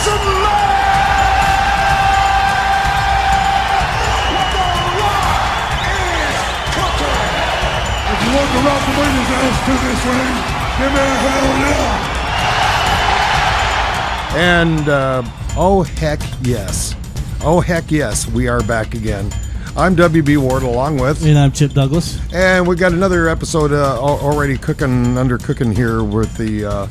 some love! What the Rock is cooking! If you want the Rock to bring his ass to this ring, give me a hell yeah! And, oh heck yes. Oh heck yes, we are back again. I'm WB Ward along with... And I'm Chip Douglas. And we got another episode already cooking here with the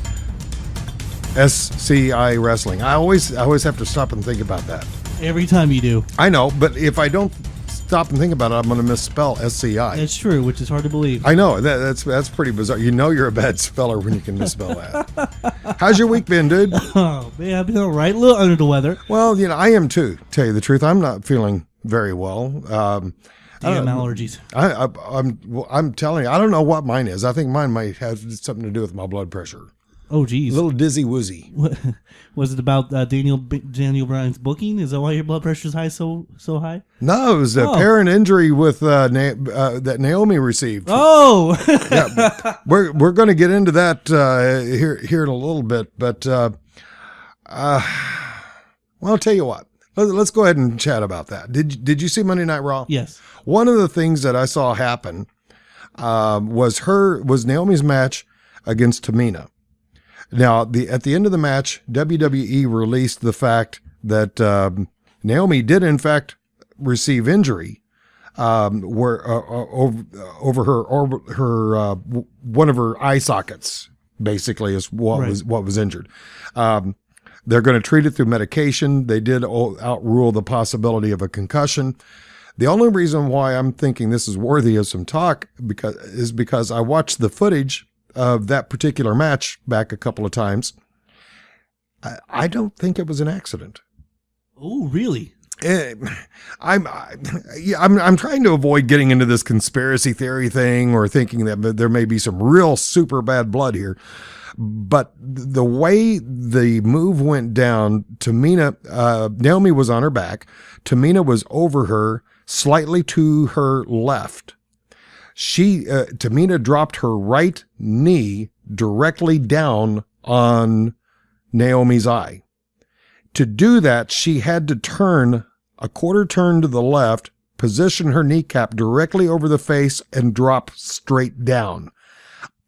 SCI Wrestling. I always have to stop and think about that. Every time you do. I know, but if I don't stop and think about it, I'm going to misspell SCI. That's true, which is hard to believe. I know. That's pretty bizarre. You know you're a bad speller when you can misspell that. How's your week been, dude? Oh, man, I've been all right. A little under the weather. Well, I am too, to tell you the truth. I'm not feeling very well. Damn allergies. I'm telling you, I don't know what mine is. I think mine might have something to do with my blood pressure. Oh, geez. A little dizzy woozy. Was it about Daniel Bryan's booking? Is that why your blood pressure's high so high? No, it was a parent injury with that Naomi received. Oh, yeah, we're going to get into that here in a little bit, but well, I'll tell you what. Let's go ahead and chat about that. Did you see Monday Night Raw? Yes. One of the things that I saw happen was Naomi's match against Tamina. Now, at the end of the match, WWE released the fact that Naomi did in fact receive injury, over her one of her eye sockets. Basically, is what was injured. They're going to treat it through medication. They did outrule the possibility of a concussion. The only reason why I'm thinking this is worthy of some talk because I watched the footage of that particular match back a couple of times. I don't think it was an accident. Oh, really? I'm trying to avoid getting into this conspiracy theory thing or thinking that there may be some real super bad blood here. But the way the move went down, Naomi was on her back. Tamina was over her, slightly to her left. Tamina dropped her right knee directly down on Naomi's eye. To do that, she had to turn a quarter turn to the left, position her kneecap directly over the face, and drop straight down.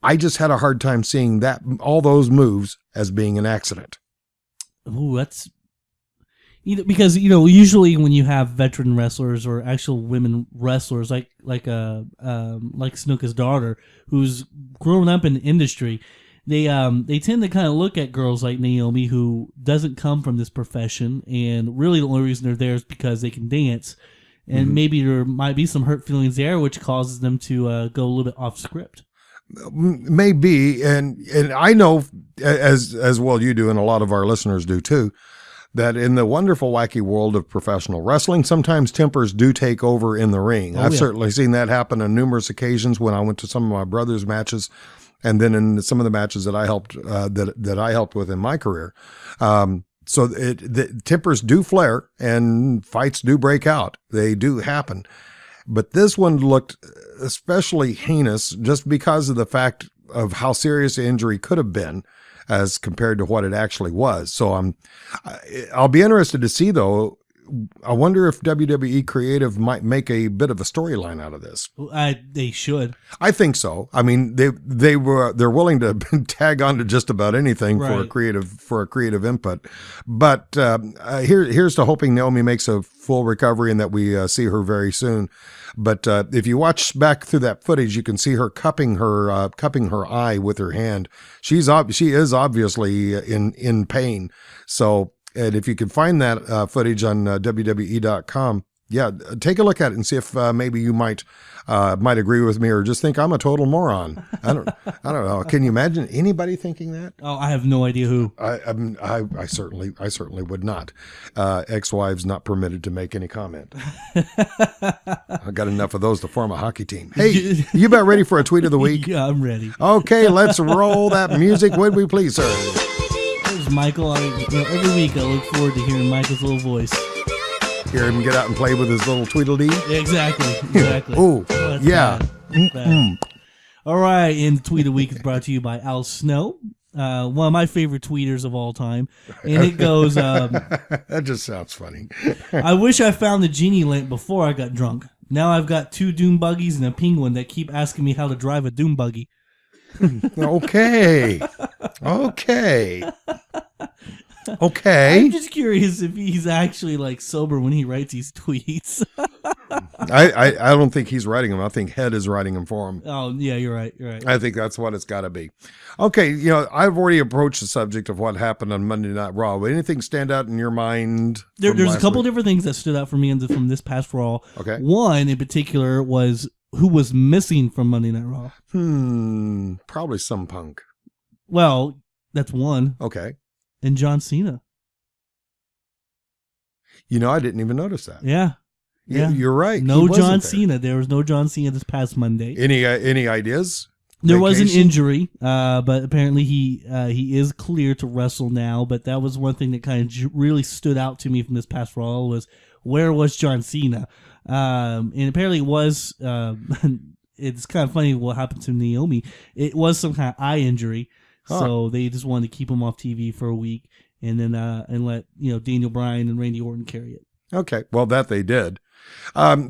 I just had a hard time seeing all those moves as being an accident. Oh, that's because usually when you have veteran wrestlers or actual women wrestlers like Snuka's daughter who's grown up in the industry, they tend to kind of look at girls like Naomi who doesn't come from this profession, and really the only reason they're there is because they can dance, and maybe there might be some hurt feelings there, which causes them to go a little bit off script. Maybe, and I know as well you do, and a lot of our listeners do too, that in the wonderful, wacky world of professional wrestling, sometimes tempers do take over in the ring. I've certainly seen that happen on numerous occasions when I went to some of my brother's matches, and then in some of the matches that I helped that I helped with in my career. So the tempers do flare and fights do break out. They do happen. But this one looked especially heinous just because of the fact of how serious the injury could have been as compared to what it actually was. So I'll be interested to see, though. I wonder if WWE Creative might make a bit of a storyline out of this. They should. I think so. I mean, they're willing to tag on to just about anything for a creative input. But here's to hoping Naomi makes a full recovery and that we see her very soon. But if you watch back through that footage, you can see her cupping her eye with her hand. She is obviously in pain. So. And if you can find that footage on WWE.com, take a look at it and see if maybe you might agree with me or just think I'm a total moron. I don't know. Can you imagine anybody thinking that? Oh, I have no idea who. I certainly would not. Ex-wives not permitted to make any comment. I got enough of those to form a hockey team. Hey, you about ready for a tweet of the week? Yeah, I'm ready. Okay, let's roll that music, would we please, sir? Michael, every week I look forward to hearing Michael's little voice. Hear him get out and play with his little Tweedledee? Exactly. Oh, yeah. Bad. All right, and the Tweet of the Week is brought to you by Al Snow. one of my favorite tweeters of all time, and it goes, that just sounds funny. I wish I found the genie lamp before I got drunk. Now I've got 2 dune buggies and a penguin that keep asking me how to drive a dune buggy. Okay. I'm just curious if he's actually like sober when he writes these tweets. I don't think he's writing them. I think Head is writing them for him. Oh, yeah, you're right. I think that's what it's got to be. Okay, I've already approached the subject of what happened on Monday Night Raw. Would anything stand out in your mind? There's a couple different things that stood out for me from this past Raw. Okay. One in particular was who was missing from Monday Night Raw. Probably some Punk. Well, that's one. Okay. And John Cena. I didn't even notice that. Yeah. You're right. No John Cena. There was no John Cena this past Monday. Any ideas? There was an injury, but apparently he is clear to wrestle now. But that was one thing that kind of really stood out to me from this past Raw was where was John Cena? And apparently it was. It's kind of funny what happened to Naomi. It was some kind of eye injury, so they just wanted to keep him off TV for a week, and then and let Daniel Bryan and Randy Orton carry it. Okay, well that they did.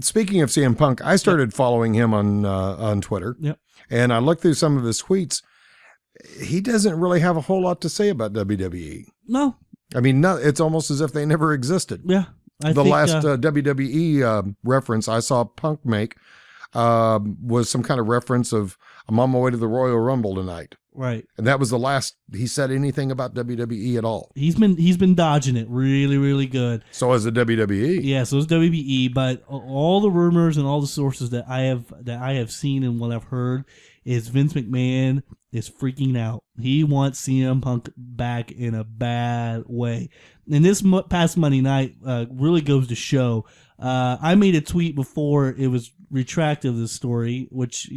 Speaking of CM Punk, I started following him on Twitter. Yep. And I looked through some of his tweets. He doesn't really have a whole lot to say about WWE. No. I mean, it's almost as if they never existed. Yeah. The last WWE reference I saw Punk make was some kind of reference of, I'm on my way to the Royal Rumble tonight. Right. And that was the last he said anything about WWE at all. He's been dodging it really, really good. So is the WWE. Yeah, so it's WWE, but all the rumors and all the sources that I have seen and what I've heard is Vince McMahon is freaking out. He wants CM Punk back in a bad way. And this past Monday night really goes to show. I made a tweet before it was retracted of this story, which,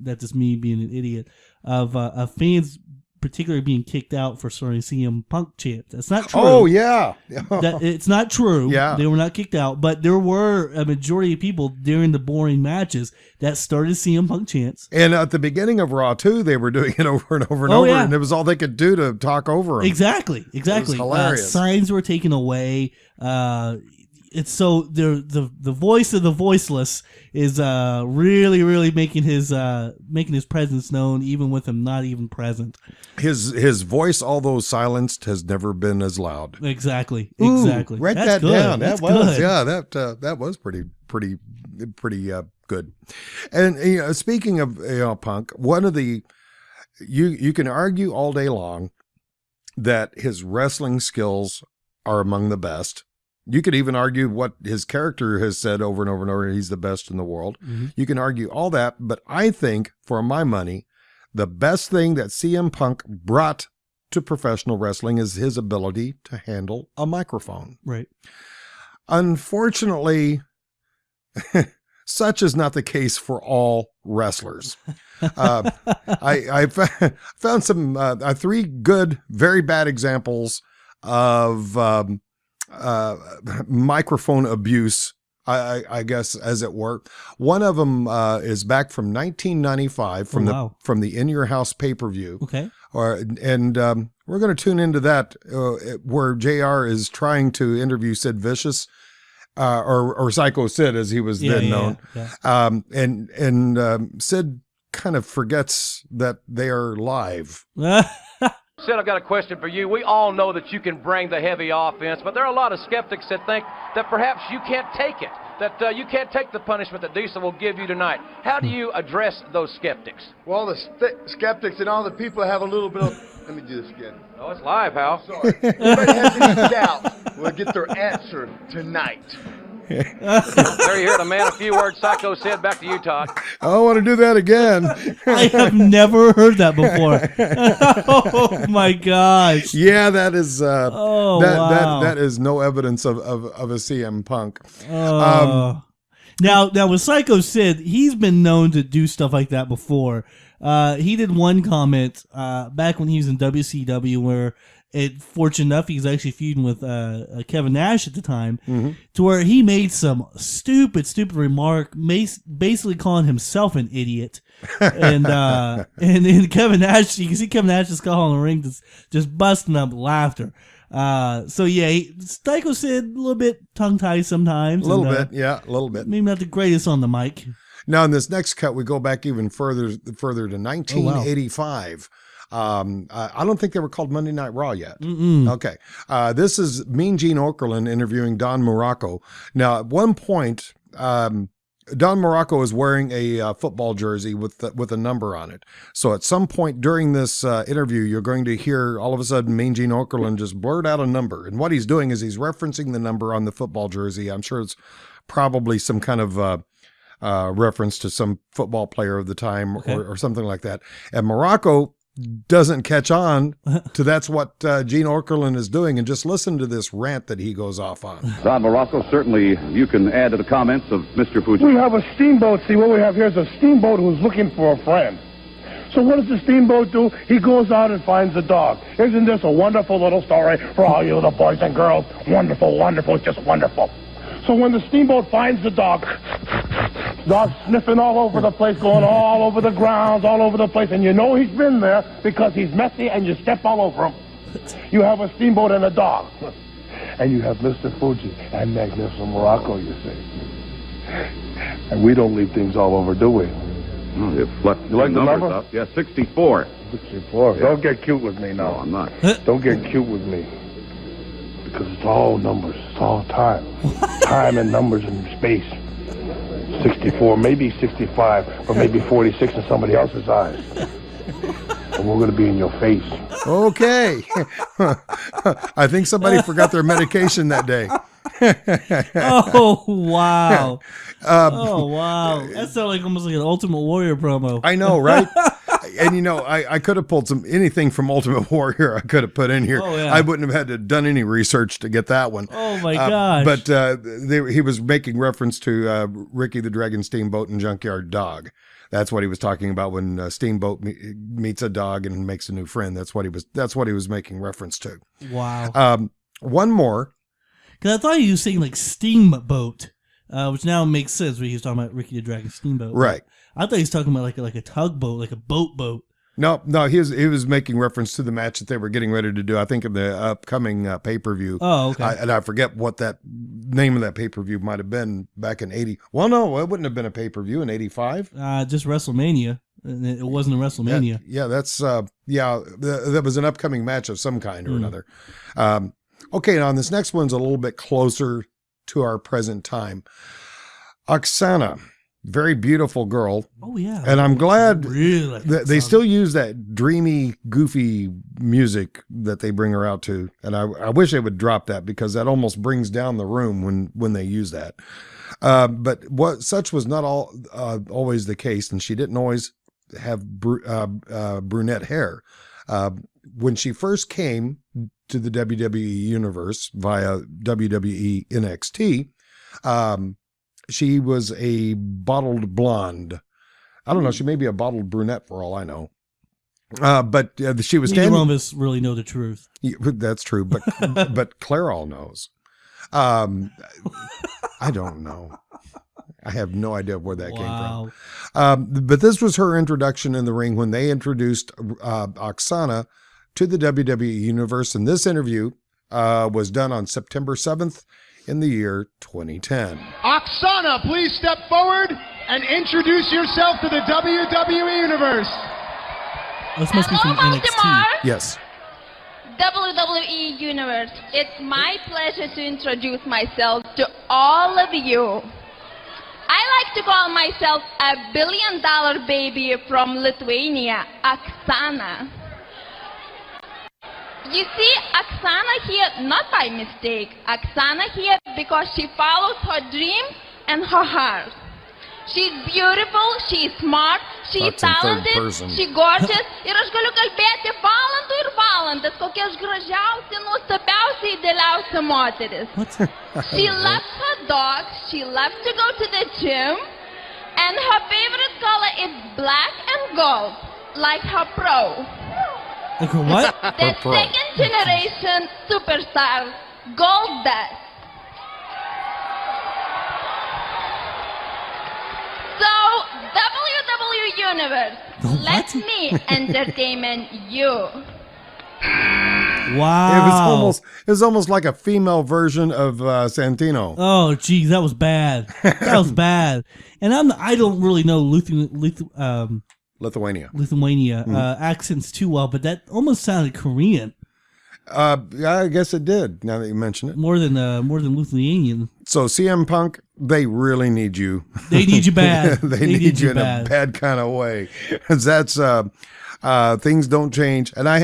that's just me being an idiot, of fans particularly being kicked out for starting CM Punk chants. That's not true. Oh, yeah. It's not true. Yeah. They were not kicked out, but there were a majority of people during the boring matches that started CM Punk chants. And at the beginning of Raw, too, they were doing it over and over and over, and it was all they could do to talk over him. Exactly. It was hilarious. Signs were taken away. It's so the voice of the voiceless is really, really making his presence known, even with him not even present. His voice, although silenced, has never been as loud. Exactly. Write that down. That's that was good. that was pretty good. And speaking of Punk, one of the you can argue all day long that his wrestling skills are among the best. You could even argue what his character has said over and over and over. He's the best in the world. Mm-hmm. You can argue all that, but I think, for my money, the best thing that CM Punk brought to professional wrestling is his ability to handle a microphone. Right. Unfortunately, such is not the case for all wrestlers. I found some 3 good, very bad examples of microphone abuse, I guess, as it were. One of them is back from 1995 from the In Your House pay-per-view. Okay. And we're going to tune into that where JR is trying to interview Sid Vicious, or Psycho Sid as he was then known. Yeah. And Sid kind of forgets that they are live. Sid, I've got a question for you. We all know that you can bring the heavy offense, but there are a lot of skeptics that think that perhaps you can't take it, that you can't take the punishment that Diesel will give you tonight. How do you address those skeptics? Well, the skeptics and all the people have a little bit of... Let me do this again. Oh, it's live, Hal. Sorry. Anybody has any doubt will get their answer tonight. There you hear the man, a few words Psycho Sid. Back to you, Todd. I want to do that again. I have never heard that before. Oh my gosh. Yeah, that is wow. that is no evidence of a CM Punk. Now with Psycho Sid, he's been known to do stuff like that before. He did one comment back when he was in WCW where fortunate enough, he was actually feuding with Kevin Nash at the time, to where he made some stupid remark, basically calling himself an idiot. And then Kevin Nash, you can see Kevin Nash's skull in the ring just busting up laughter. So yeah, Psycho Sid a little bit tongue-tied sometimes. A little bit. Maybe not the greatest on the mic. Now in this next cut, we go back even further to 1985. I don't think they were called Monday Night Raw yet. Okay. This is Mean Gene Okerlund interviewing Don Morroco. Now, at one point, Don Morroco is wearing a football jersey with a number on it. So at some point during this interview, you're going to hear all of a sudden Mean Gene Okerlund just blurt out a number. And what he's doing is he's referencing the number on the football jersey. I'm sure it's probably some kind of reference to some football player of the time or something like that. And Morroco doesn't catch on to that's what Gene Okerlund is doing, and just listen to this rant that he goes off on. Don Morroco, certainly you can add to the comments of Mr. Fuji. We have a steamboat. See, what we have here is a steamboat who's looking for a friend. So what does the steamboat do? He goes out and finds a dog. Isn't this a wonderful little story for all you the boys and girls? Wonderful, wonderful, just wonderful. So when the steamboat finds the dog sniffing all over the place, going all over the grounds, all over the place, and you know he's been there because he's messy and you step all over him. You have a steamboat and a dog. And you have Mr. Fuji and Magnificent Morocco, you see. And we don't leave things all over, do we? Oh, you like the number? Up. Yeah, 64. 64. Yeah. Don't get cute with me now. No, I'm not. Don't get cute with me. Because it's all numbers. It's all time. Time and numbers and space. 64, maybe 65, or maybe 46 in somebody else's eyes. And we're going to be in your face. Okay. I think somebody forgot their medication that day. Oh, wow. Oh, wow. That sounded like almost like an Ultimate Warrior promo. I know, right? And you know, I could have pulled anything from Ultimate Warrior I could have put in here. Oh, yeah. I wouldn't have had to done any research to get that one. Oh my gosh. But he was making reference to Ricky the Dragon Steamboat and Junkyard Dog. That's what he was talking about when Steamboat meets a dog and makes a new friend. That's what he was making reference to. Wow. One more. Because I thought he was saying like steamboat, which now makes sense when he was talking about Ricky the Dragon Steamboat. Right. I thought he was talking about like a tugboat, like a boat. No, he was making reference to the match that they were getting ready to do. I think in the upcoming pay-per-view. Oh, okay. And I forget what that name of that pay-per-view might have been back in 80. Well, no, it wouldn't have been a pay-per-view in 85. Just WrestleMania. It wasn't a WrestleMania. Yeah, that's that was an upcoming match of some kind or another. Okay, now this next one's a little bit closer to our present time. Aksana. Very beautiful girl. Oh, yeah. And I'm glad really that they still use that dreamy, goofy music that they bring her out to. And I wish they would drop that because that almost brings down the room when they use that. But such was not always the case. And she didn't always have brunette hair. When she first came to the WWE universe via WWE NXT, she was a bottled blonde. I don't know. She may be a bottled brunette for all I know. But she was standing. Neither one of us really know the truth. Yeah, that's true. But Claire all knows. I don't know. I have no idea where that came from. But this was her introduction in the ring when they introduced Aksana to the WWE universe. And this interview was done on September 7th. In the year 2010. Aksana, please step forward and introduce yourself to the WWE Universe. This must be from NXT. Yes. WWE Universe, it's my pleasure to introduce myself to all of you. I like to call myself a $1 billion baby from Lithuania, Aksana. You see, Aksana here not by mistake. Aksana here because she follows her dreams and her heart. She's beautiful, she's smart, she's talented, she's gorgeous. Ir aš galiu kalbėti valandų ir valandas, kokia aš gražiausia, nuostabiausia, idealiausia moteris. She loves her dogs, she loves to go to the gym, and her favorite color is black and gold. like her pro. Like her what? The second generation superstar, Goldust. So, WWE Universe, let me entertain you. Wow. It was almost like a female version of Santino. Oh, geez, that was bad. That was bad. And I don't really know Lithuania accents too well, but that almost sounded Korean. Yeah, I guess it did. Now that you mention it, more than Lithuanian. So CM Punk, they really need you. They need you bad. they need you in a bad kind of way. That's things don't change. And I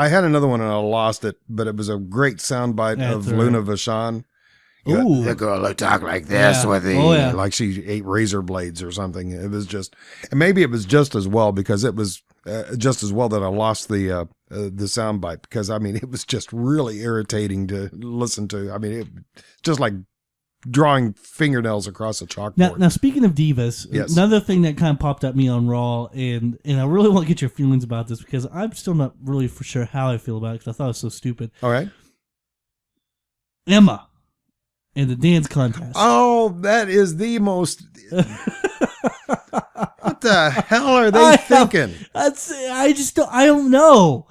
had another one and I lost it, but it was a great soundbite of Luna Vachon. Ooh, the girl who talked like this with the like she ate razor blades or something. It was just, and maybe it was just as well because it was just as well that I lost the soundbite because I mean it was just really irritating to listen to. I mean, it just like drawing fingernails across a chalkboard. Now speaking of divas, yes. Another thing that kind of popped at me on Raw, and I really want to get your feelings about this because I'm still not really for sure how I feel about it because I thought it was so stupid. All right, Emma. In the dance contest. Oh, that is the most. What the hell are they thinking? I don't know.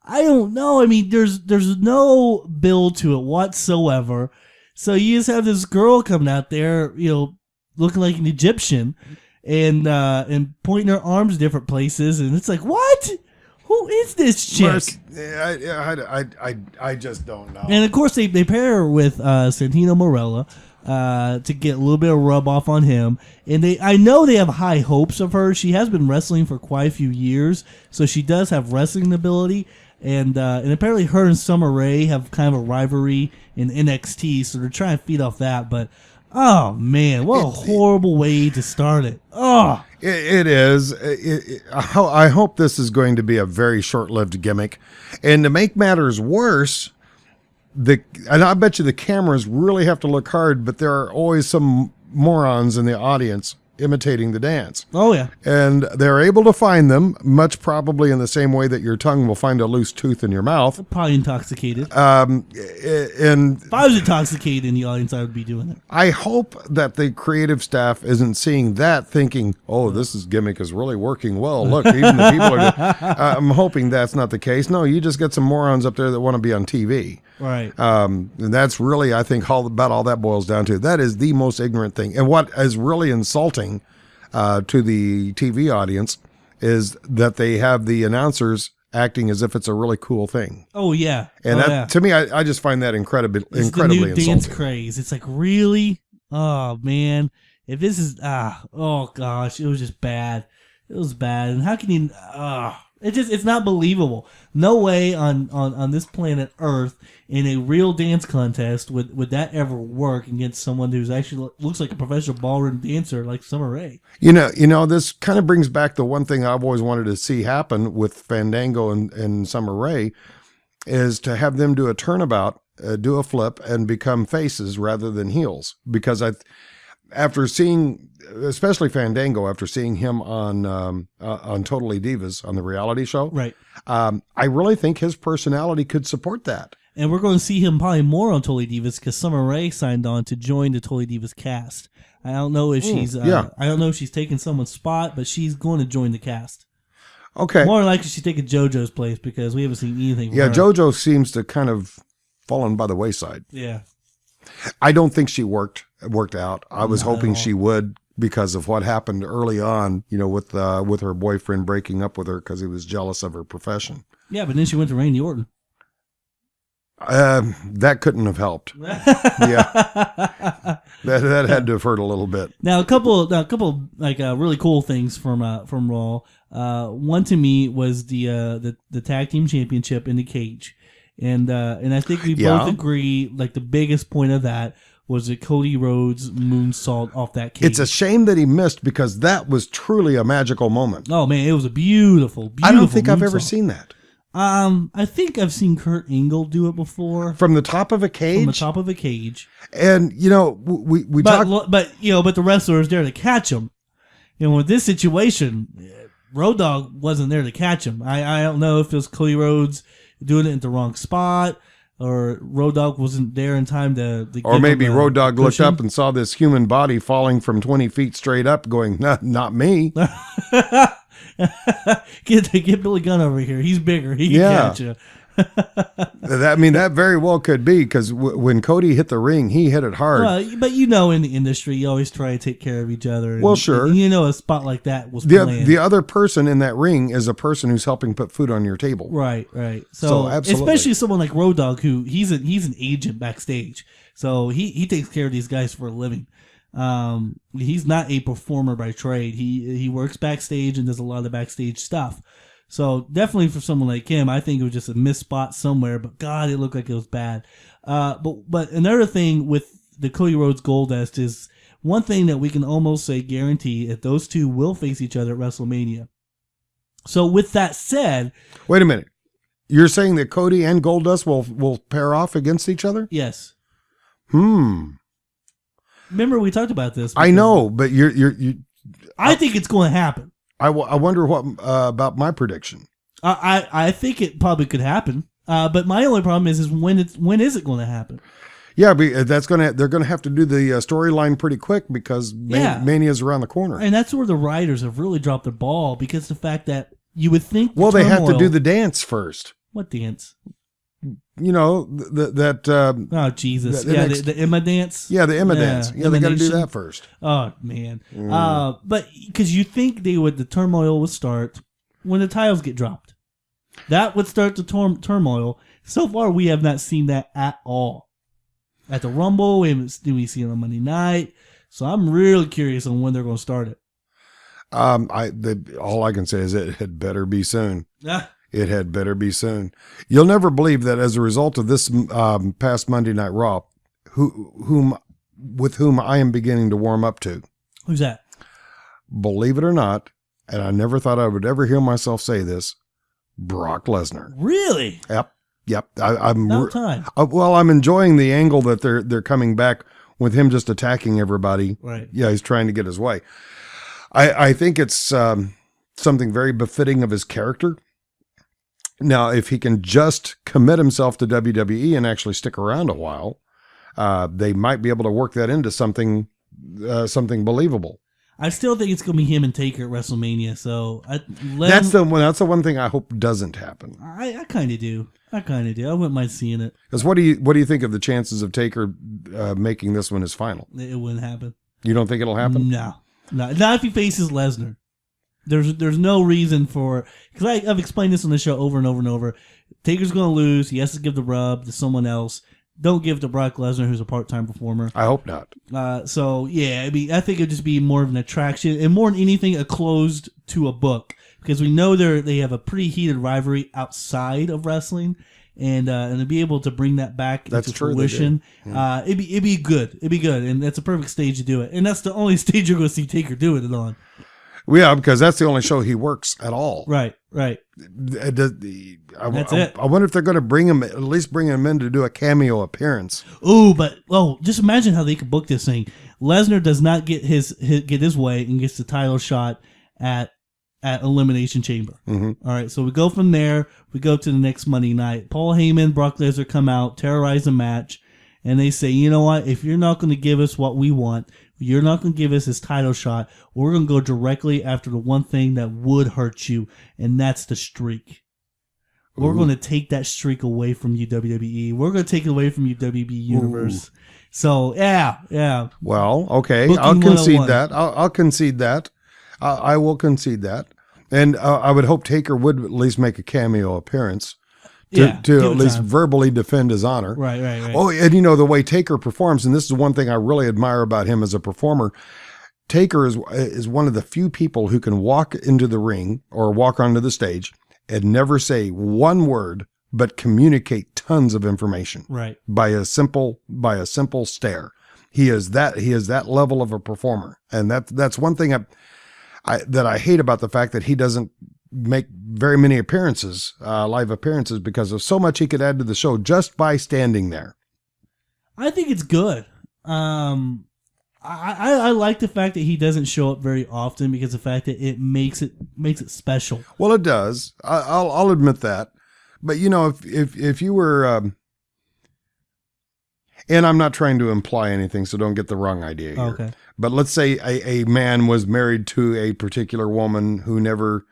I mean, there's no build to it whatsoever. So you just have this girl coming out there, looking like an Egyptian, and pointing her arms different places, and it's like, what? Who is this chick? I just don't know. And of course, they pair her with Santino Marella to get a little bit of rub off on him. And I know they have high hopes of her. She has been wrestling for quite a few years, so she does have wrestling ability. And apparently, her and Summer Rae have kind of a rivalry in NXT, so they're trying to feed off that. But oh man, what a horrible way to start it! Oh. It is. I hope this is going to be a very short-lived gimmick. And to make matters worse, and I bet you the cameras really have to look hard, but there are always some morons in the audience imitating the dance. Oh, yeah. And they're able to find them, much probably in the same way that your tongue will find a loose tooth in your mouth. Probably intoxicated. And if I was intoxicated in the audience, I would be doing it. I hope that the creative staff isn't seeing that thinking, oh, this gimmick is really working well. Look, even the people are... I'm hoping that's not the case. No, you just get some morons up there that want to be on TV. Right. And that's really, I think, about all that boils down to. That is the most ignorant thing. And what is really insulting to the TV audience is that they have the announcers acting as if it's a really cool thing. Oh, yeah. And to me, I just find that incredibly insulting. Dance craze. It's like, really? Oh, man. If this is, oh, gosh, it was just bad. It was bad. And how can you, it's not believable. No way on this planet Earth in a real dance contest would that ever work against someone who's actually looks like a professional ballroom dancer like Summer Rae. You know, this kind of brings back the one thing I've always wanted to see happen with Fandango and Summer Rae is to have them do a turnabout, do a flip, and become faces rather than heels. Because after seeing, especially Fandango, after seeing him on Totally Divas on the reality show, right? I really think his personality could support that. And we're going to see him probably more on Totally Divas because Summer Rae signed on to join the Totally Divas cast. I don't know if she's I don't know if she's taking someone's spot, but she's going to join the cast. Okay. More likely she's taking JoJo's place because we haven't seen anything from her. JoJo seems to kind of fallen by the wayside. Yeah. I don't think she worked out. I was hoping she would because of what happened early on, with her boyfriend breaking up with her because he was jealous of her profession. Yeah, but then she went to Randy Orton. That couldn't have helped. Yeah, that had to have hurt a little bit. Now, a couple like really cool things from Raw. One to me was the tag team championship in the cage, and I think we both agree like the biggest point of that was the Cody Rhodes moonsault off that cage. It's a shame that he missed because that was truly a magical moment. Oh man, it was a beautiful. I don't think I've ever seen that. I think I've seen Kurt Angle do it before. From the top of a cage? From the top of a cage. And, we talked... But the wrestler is there to catch him. With this situation, Road Dogg wasn't there to catch him. I don't know if it was Cody Rhodes doing it in the wrong spot, or Road Dogg wasn't there in time to or maybe Road Dogg looked cushion. up and saw this human body falling from 20 feet straight up going, nah, not me. Get Billy Gunn over here. He's bigger. He can catch you. That very well could be, because when Cody hit the ring, he hit it hard. But in the industry, you always try to take care of each other. Well, sure. And a spot like that was planned. The other person in that ring is a person who's helping put food on your table. Right. So absolutely. Especially someone like Road Dogg, who he's an agent backstage. So he takes care of these guys for a living. He's not a performer by trade. He works backstage and does a lot of backstage stuff. So definitely for someone like him, I think it was just a missed spot somewhere, but God, it looked like it was bad. But another thing with the Cody Rhodes Goldust is one thing that we can almost say guarantee that those two will face each other at WrestleMania. So with that said, wait a minute, you're saying that Cody and Goldust will pair off against each other? Yes. Remember we talked about this. I know, but I think it's going to happen. I wonder what about my prediction. I think it probably could happen. But my only problem is when is it going to happen? Yeah, they're gonna have to do the storyline pretty quick, because Mania's around the corner, and that's where the writers have really dropped their ball, because the fact that you would think they have to do the dance first. What dance? That oh Jesus, the Emma dance. Yeah, the Emma dance. Yeah, they got to do that first. Oh man, but because you think the turmoil would start when the titles get dropped. That would start the turmoil. So far, we have not seen that at all. At the Rumble, we see it on Monday night. So I'm really curious on when they're going to start it. All I can say is it had better be soon. It had better be soon. You'll never believe that as a result of this past Monday Night Raw, with whom I am beginning to warm up to. Who's that? Believe it or not, and I never thought I would ever hear myself say this, Brock Lesnar. Really? Yep. I'm time. I'm enjoying the angle that they're coming back with him just attacking everybody. Right. Yeah, he's trying to get his way. I think it's something very befitting of his character. Now, if he can just commit himself to WWE and actually stick around a while, they might be able to work that into something believable. I still think it's going to be him and Taker at WrestleMania. So that's the one thing I hope doesn't happen. I kind of do. I wouldn't mind seeing it. Because what do you think of the chances of Taker making this one his final? It wouldn't happen. You don't think it'll happen? No, not if he faces Lesnar. There's no reason for, because I've explained this on the show over and over and over. Taker's going to lose. He has to give the rub to someone else. Don't give it to Brock Lesnar, who's a part-time performer. I hope not. So yeah, I think it'd just be more of an attraction, and more than anything, a closed to a book, because we know they have a pretty heated rivalry outside of wrestling, and to be able to bring that back into fruition, it'd be good. It'd be good, and that's a perfect stage to do it. And that's the only stage you're going to see Taker do it on. Yeah, because that's the only show he works at all. Right. That's it. I wonder if they're going to at least bring him in to do a cameo appearance. Just imagine how they could book this thing. Lesnar does not get his way and gets the title shot at Elimination Chamber. Mm-hmm. All right, so we go from there. We go to the next Monday night. Paul Heyman, Brock Lesnar come out, terrorize the match, and they say, you know what? If you're not going to give us what we want, you're not going to give us his title shot, we're going to go directly after the one thing that would hurt you, and that's the streak. We're going to take that streak away from you, WWE. We're going to take it away from you, WB Universe. So, yeah. Well, okay. Booking I'll concede 101. that. I'll concede that. I will concede that. And I would hope Taker would at least make a cameo appearance to at least verbally defend his honor. Right. Oh, and the way Taker performs, and this is one thing I really admire about him as a performer, Taker is one of the few people who can walk into the ring or walk onto the stage and never say one word, but communicate tons of information. Right. By a simple stare. He is that level of a performer. And that's one thing that I hate about the fact that he doesn't make very many appearances, live appearances, because of so much he could add to the show just by standing there. I think it's good. I I like the fact that he doesn't show up very often because the fact that it makes it special. Well, it does. I'll admit that. But if you were, and I'm not trying to imply anything, so don't get the wrong idea here. Okay. But let's say a man was married to a particular woman who never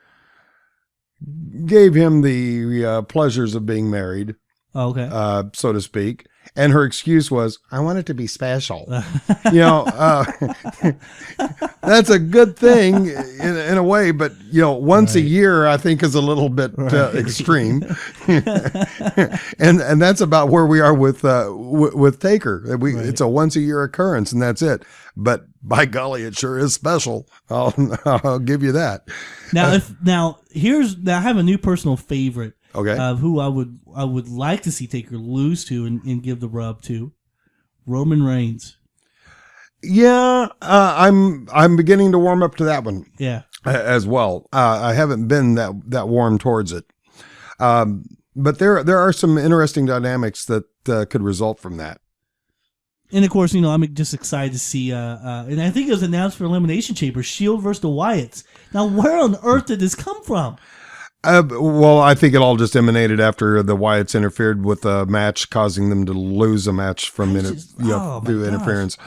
gave him the pleasures of being married. Okay. So to speak. And her excuse was, I want it to be special. That's a good thing in a way, but once a year, I think is a little bit extreme. and that's about where we are with Taker. It's a once a year occurrence, and that's it. But by golly, it sure is special. I'll give you that. Now, I have a new personal favorite. Okay. Who I would like to see Taker lose to and give the rub to, Roman Reigns. Yeah, I'm beginning to warm up to that one. Yeah. As well. I haven't been that warm towards it. But there are some interesting dynamics that could result from that. And of course, I'm just excited to see, and I think it was announced for Elimination Chamber, Shield versus the Wyatts. Now, where on earth did this come from? Well, I think it all just emanated after the Wyatts interfered with a match, causing them to lose a match from through interference.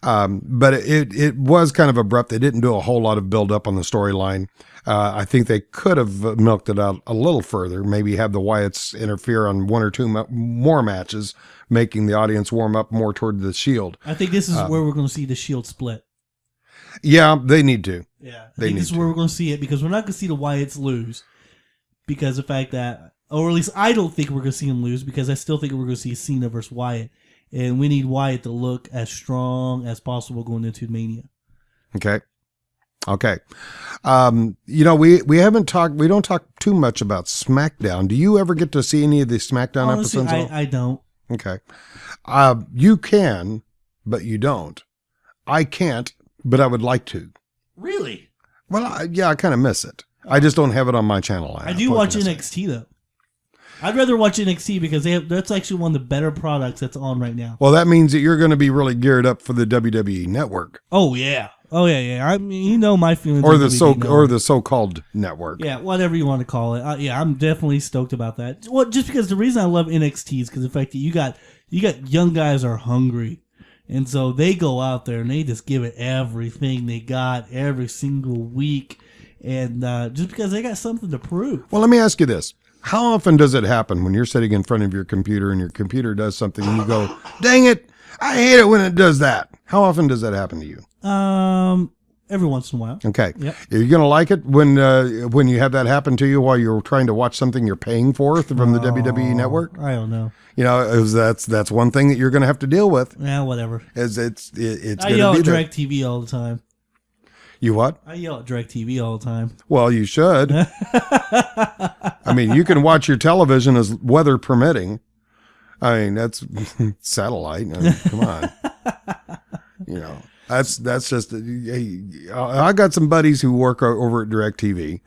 But it was kind of abrupt. They didn't do a whole lot of build up on the storyline. I think they could have milked it out a little further. Maybe have the Wyatts interfere on one or two more matches, making the audience warm up more toward the Shield. I think this is where we're going to see the Shield split. Yeah, they need to. Yeah, I think this is where we're going to see it because we're not going to see the Wyatts lose. Because of the fact that, or at least I don't think we're going to see him lose, because I still think we're going to see Cena versus Wyatt. And we need Wyatt to look as strong as possible going into Mania. Okay. We haven't talked, we don't talk too much about SmackDown. Do you ever get to see any of the SmackDown episodes? I don't. Okay. You can, but you don't. I can't, but I would like to. Really? Well, I kind of miss it. I just don't have it on my channel. I do watch NXT though. I'd rather watch NXT because that's actually one of the better products that's on right now. Well, that means that you're going to be really geared up for the WWE network. Oh yeah. I mean, my feelings. Or the so-called network. Yeah, whatever you want to call it. I'm definitely stoked about that. Well, just because the reason I love NXT is because the fact that you got young guys are hungry. And so they go out there and they just give it everything they got every single week. And just because they got something to prove. Well, let me ask you this. How often does it happen when you're sitting in front of your computer and your computer does something and you go, dang it, I hate it when it does that. How often does that happen to you? Every once in a while. Okay. Yep. Are you going to like it when you have that happen to you while you're trying to watch something you're paying for from the WWE network? I don't know. That's one thing that you're going to have to deal with. Yeah, whatever. It's going to be I yell at DirecTV all the time. You what? I yell at DirecTV all the time. Well, you should. I mean, you can watch your television as weather permitting. I mean, that's satellite. I mean, come on. That's just. I got some buddies who work over at DirecTV,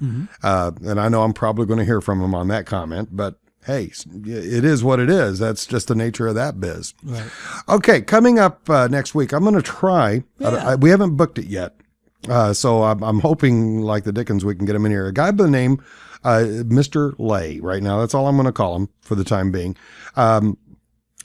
and I know I'm probably going to hear from them on that comment, but hey, it is what it is. That's just the nature of that biz. Right. Okay, coming up next week, I'm going to try. Yeah. We haven't booked it yet. So I'm hoping, like the Dickens, we can get him in here. A guy by the name Mr. Lay right now. That's all I'm going to call him for the time being.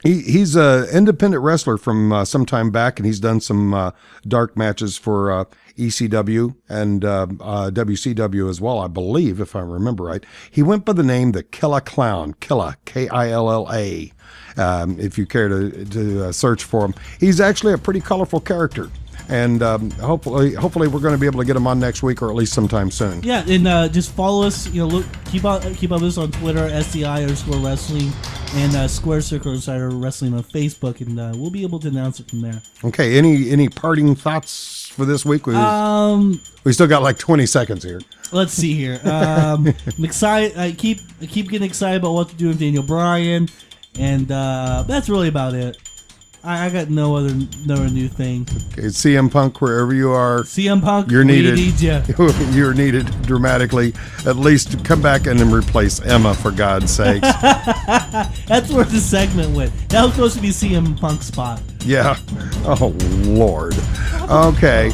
He's an independent wrestler from some time back, and he's done some dark matches for ECW and WCW as well, I believe, if I remember right. He went by the name the Killa Clown, Killa, Killa. If you care to search for him. He's actually a pretty colorful character. And hopefully we're going to be able to get him on next week, or at least sometime soon. Yeah, and just follow us. Keep up with us on Twitter, SCI_Wrestling, and Square Circle Insider Wrestling on Facebook, and we'll be able to announce it from there. Okay. Any parting thoughts for this week? We still got like 20 seconds here. Let's see here. I'm excited. I keep getting excited about what to do with Daniel Bryan, and that's really about it. I got no other new thing. Okay, CM Punk, wherever you are. CM Punk, you're needed. We need you. You're needed dramatically. At least come back and then replace Emma, for God's sakes. That's where the segment went. That was supposed to be CM Punk's spot. Yeah. Oh, Lord. Okay.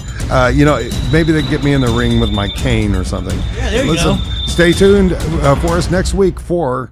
Maybe they get me in the ring with my cane or something. Yeah, there you go. Stay tuned for us next week for